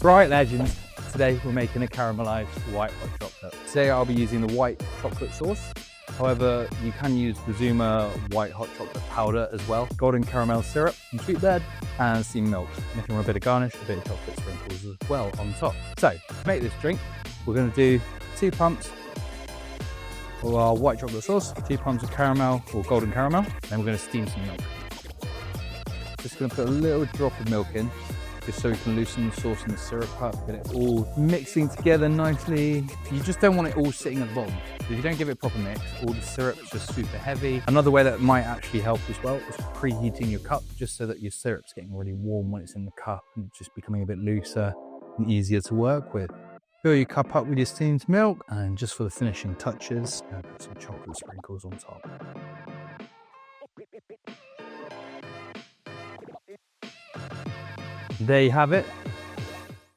Right legends, today we're making a caramelised white hot chocolate. Today I'll be using the white chocolate sauce. However, you can use the Zuma white hot chocolate powder as well. Golden caramel syrup, some sweetbread and steamed milk. And if you want a bit of garnish, a bit of chocolate sprinkles as well on top. So to make this drink, we're going to do 2 pumps of our white chocolate sauce, 2 pumps of caramel or golden caramel, then we're going to steam some milk. Just going to put a little drop of milk in, just so we can loosen the sauce and the syrup up, get it all mixing together nicely. You just don't want it all sitting at the bottom. If you don't give it a proper mix, all the syrup's just super heavy. Another way that might actually help as well is preheating your cup, just so that your syrup's getting really warm when it's in the cup and just becoming a bit looser and easier to work with. Fill your cup up with your steamed milk, and just for the finishing touches, put some chocolate sprinkles on top. There you have it,